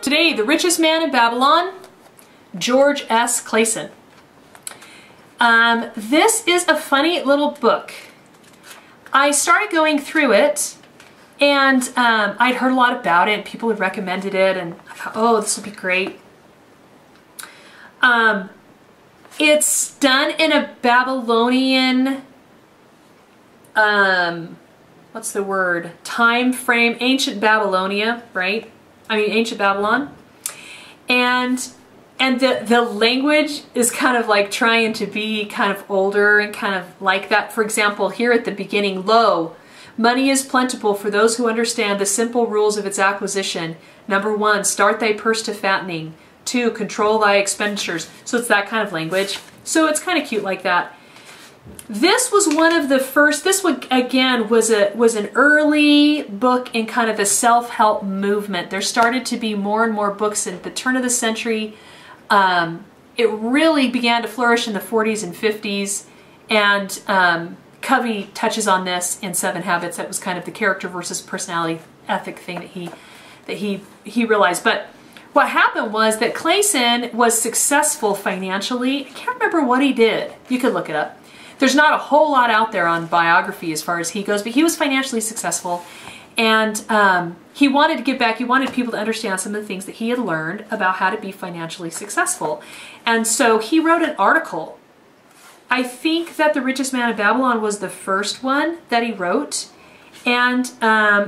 Today, The Richest Man in Babylon, George S. Clason. This is a funny little book. I started going through it, and I'd heard a lot about it, and people had recommended it, and I thought, oh, this will be great. It's done in a Babylonian, what's the word? Time frame, ancient Babylonia, right? I mean, ancient Babylon. And the language is kind of like trying to be kind of older and kind of like that. For example, here at the beginning, lo, money is plentiful for those who understand the simple rules of its acquisition. Number 1, start thy purse to fattening. 2, control thy expenditures. So it's that kind of language. So it's kind of cute like that. This was one of the first, this one again was an early book in kind of the self-help movement. There started to be more and more books at the turn of the century. It really began to flourish in the 40s and 50s, and Covey touches on this in 7 Habits. That was kind of the character versus personality ethic thing that he realized. But what happened was that Clason was successful financially. I can't remember what he did. You could look it up. There's not a whole lot out there on biography as far as he goes, but he was financially successful, and he wanted to give back. He wanted people to understand some of the things that he had learned about how to be financially successful. And so he wrote an article. I think that The Richest Man in Babylon was the first one that he wrote, and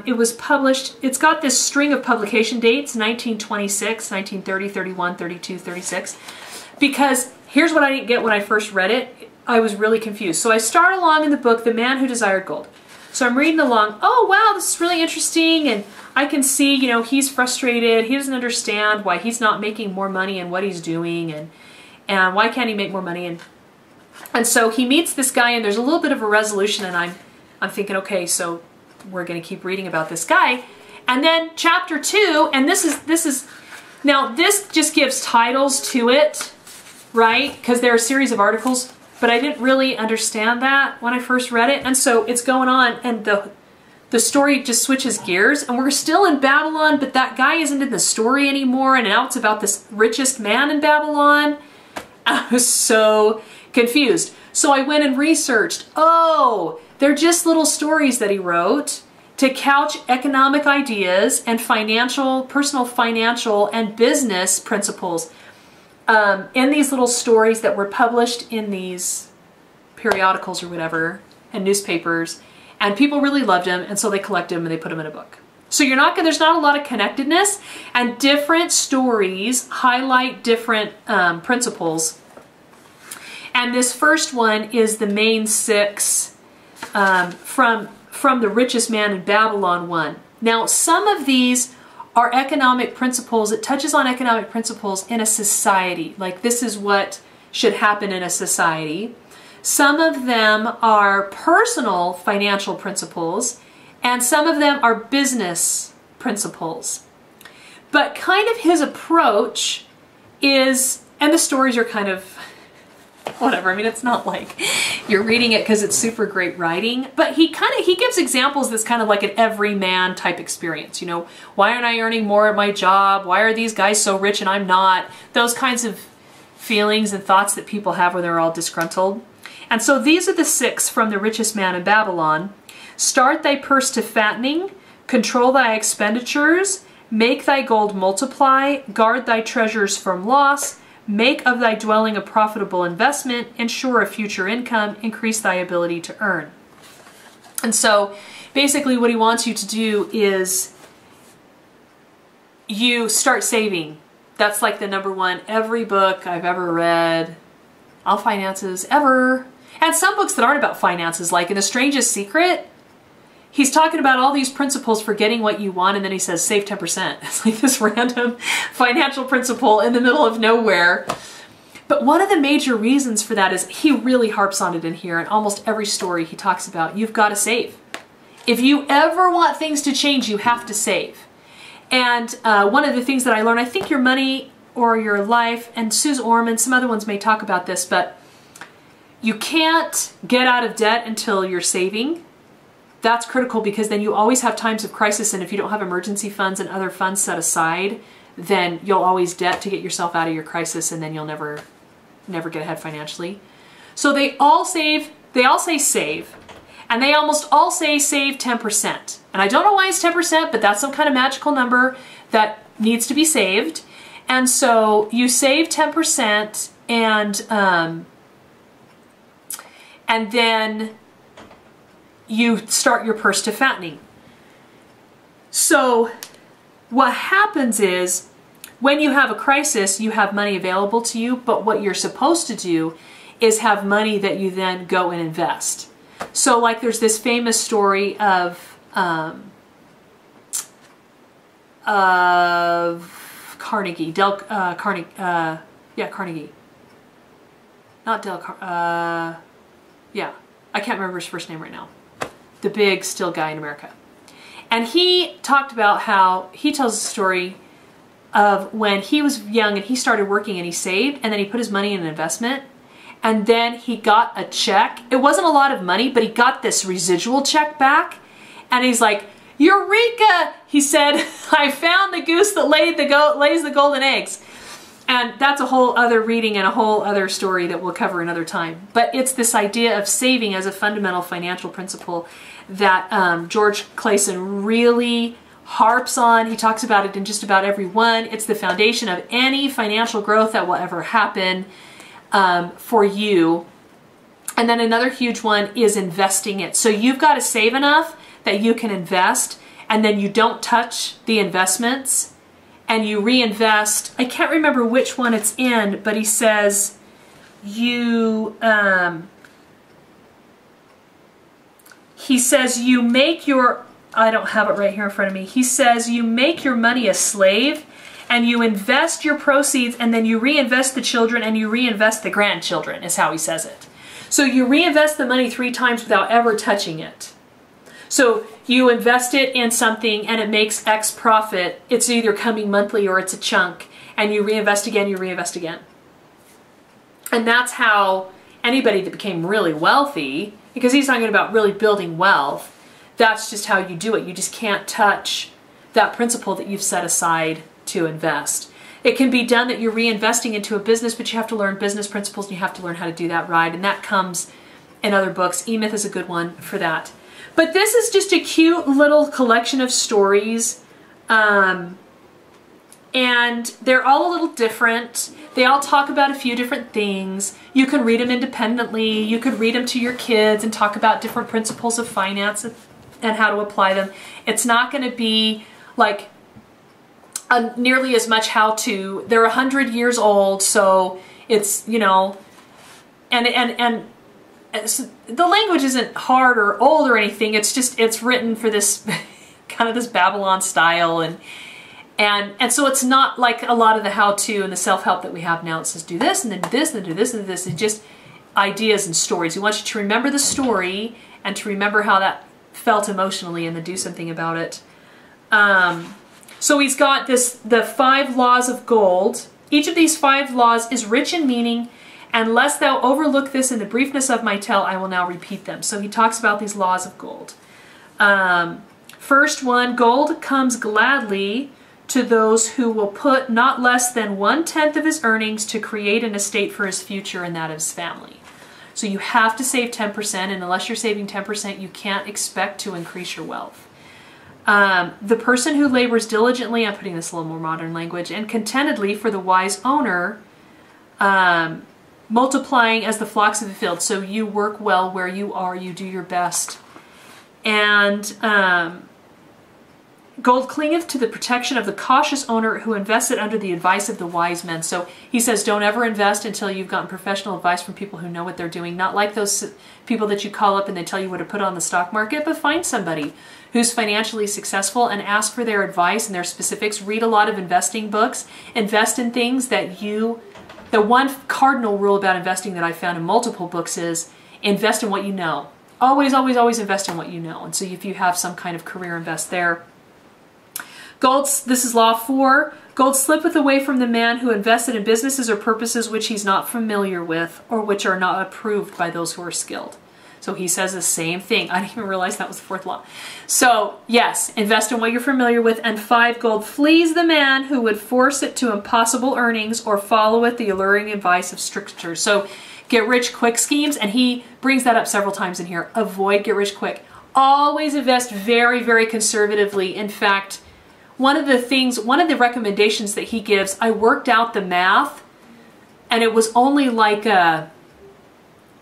it was published. It's got this string of publication dates, 1926, 1930, 31, 32, 36, because here's what I didn't get when I first read it. I was really confused. So I start along in the book, The Man Who Desired Gold. So I'm reading along, oh wow, this is really interesting, and I can see, you know, he's frustrated, he doesn't understand why he's not making more money in what he's doing, and why can't he make more money, and so he meets this guy, and there's a little bit of a resolution, and I'm thinking, okay, so we're going to keep reading about this guy. And then chapter 2, and this is now this just gives titles to it, right? Because there are a series of articles. But I didn't really understand that when I first read it. And so it's going on, and the story just switches gears, and we're still in Babylon, but that guy isn't in the story anymore, and now it's about this richest man in Babylon. I was so confused. So I went and researched. Oh, they're just little stories that he wrote to couch economic ideas and personal financial and business principles in these little stories that were published in these periodicals or whatever, and newspapers, and people really loved them, and so they collected them and they put them in a book. So there's not a lot of connectedness, and different stories highlight different principles. And this first one is the main 6 from The Richest Man in Babylon 1. Now, some of these are economic principles. It touches on economic principles in a society. Like, this is what should happen in a society. Some of them are personal financial principles, and some of them are business principles. But kind of his approach is, and the stories are kind of whatever. I mean, it's not like you're reading it because it's super great writing, but he gives examples that's kind of like an everyman type experience. You know, why aren't I earning more at my job? Why are these guys so rich and I'm not? Those kinds of feelings and thoughts that people have when they're all disgruntled. And so these are the 6 from The Richest Man in Babylon. Start thy purse to fattening, control thy expenditures, make thy gold multiply, guard thy treasures from loss, make of thy dwelling a profitable investment, ensure a future income, increase thy ability to earn. And so basically what he wants you to do is you start saving. That's like the number 1. Every book I've ever read on finances ever, and some books that aren't about finances, like in The Strangest Secret, he's talking about all these principles for getting what you want, and then he says, save 10%. It's like this random financial principle in the middle of nowhere. But one of the major reasons for that is he really harps on it in here. In almost every story he talks about, you've got to save. If you ever want things to change, you have to save. And one of the things that I learned, I think Your Money or Your Life, and Suze Orman, some other ones may talk about this, but you can't get out of debt until you're saving. That's critical, because then you always have times of crisis, and if you don't have emergency funds and other funds set aside, then you'll always debt to get yourself out of your crisis, and then you'll never get ahead financially. So they all say save, and they almost all say save 10%. And I don't know why it's 10%, but that's some kind of magical number that needs to be saved. And so you save 10%, and then you start your purse to fattening. So what happens is, when you have a crisis, you have money available to you, but what you're supposed to do is have money that you then go and invest. So like there's this famous story of Carnegie, Carnegie. Not yeah, I can't remember his first name right now. The big still guy in America. And he talked about how, he tells a story of when he was young and he started working and he saved, and then he put his money in an investment, and then he got a check. It wasn't a lot of money, but he got this residual check back, and he's like, "Eureka!" He said, "I found the goose that lays the golden eggs." And that's a whole other reading and a whole other story that we'll cover another time. But it's this idea of saving as a fundamental financial principle that George Clason really harps on. He talks about it in just about every one. It's the foundation of any financial growth that will ever happen for you. And then another huge one is investing it. So you've got to save enough that you can invest, and then you don't touch the investments, and you reinvest. I can't remember which one it's in, but he says you make your, I don't have it right here in front of me. He says you make your money a slave, and you invest your proceeds, and then you reinvest the children, and you reinvest the grandchildren, is how he says it. So you reinvest the money 3 times without ever touching it. So you invest it in something and it makes X profit. It's either coming monthly or it's a chunk, and you reinvest again, you reinvest again. And that's how anybody that became really wealthy, because he's talking about really building wealth, that's just how you do it. You just can't touch that principle that you've set aside to invest. It can be done that you're reinvesting into a business, but you have to learn business principles, and you have to learn how to do that right. And that comes in other books. E-Myth is a good one for that. But this is just a cute little collection of stories. And they're all a little different. They all talk about a few different things. You can read them independently. You could read them to your kids and talk about different principles of finance and how to apply them. It's not going to be like nearly as much how-to. They're 100 years old, so it's, you know, and the language isn't hard or old or anything. It's just, it's written for this kind of this Babylon style, and so it's not like a lot of the how-to and the self-help that we have now. It says do this and then do this and then do this and this. It's just ideas and stories. We want you to remember the story and to remember how that felt emotionally, and then do something about it. So he's got the 5 laws of gold. Each of these 5 laws is rich in meaning, and lest thou overlook this in the briefness of my tale, I will now repeat them. So he talks about these laws of gold. First one, gold comes gladly to those who will put not less than 1/10 of his earnings to create an estate for his future and that of his family. So you have to save 10%, and unless you're saving 10%, you can't expect to increase your wealth. The person who labors diligently, I'm putting this a little more modern language, and contentedly for the wise owner, multiplying as the flocks of the field. So you work well where you are, you do your best. And gold clingeth to the protection of the cautious owner who invested under the advice of the wise men. So he says don't ever invest until you've gotten professional advice from people who know what they're doing. Not like those people that you call up and they tell you what to put on the stock market, but find somebody who's financially successful and ask for their advice and their specifics. Read a lot of investing books. Invest in things that you... The one cardinal rule about investing that I found in multiple books is invest in what you know. Always, always, always invest in what you know. And so if you have some kind of career, invest there. Gold, this is law 4. Gold slippeth away from the man who invested in businesses or purposes which he's not familiar with or which are not approved by those who are skilled. So he says the same thing. I didn't even realize that was the fourth law. So yes, invest in what you're familiar with. And 5, gold flees the man who would force it to impossible earnings or followeth the alluring advice of strictures. So get rich quick schemes, and he brings that up several times in here. Avoid get rich quick. Always invest very, very conservatively. In fact, one of the recommendations that he gives, I worked out the math, and it was only like a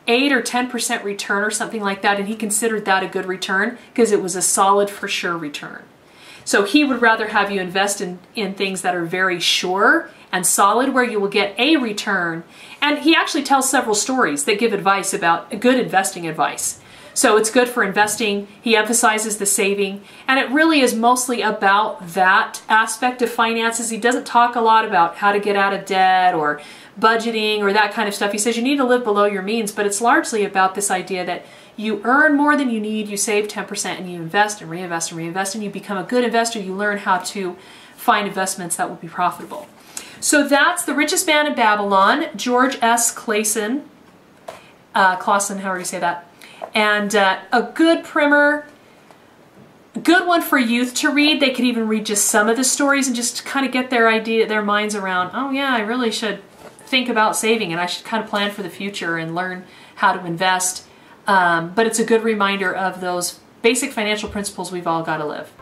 8 or 10% return or something like that, and he considered that a good return because it was a solid for sure return. So he would rather have you invest in things that are very sure and solid, where you will get a return. And he actually tells several stories that give advice about good investing advice. So it's good for investing. He emphasizes the saving, and it really is mostly about that aspect of finances. He doesn't talk a lot about how to get out of debt or budgeting or that kind of stuff. He says you need to live below your means, but it's largely about this idea that you earn more than you need, you save 10%, and you invest and reinvest and reinvest, and you become a good investor. You learn how to find investments that will be profitable. So that's The Richest Man in Babylon, George S. Clason, Clason, however you say that. And a good primer, good one for youth to read. They could even read just some of the stories and just kind of get their minds around, oh yeah, I really should think about saving, and I should kind of plan for the future and learn how to invest. But it's a good reminder of those basic financial principles we've all got to live.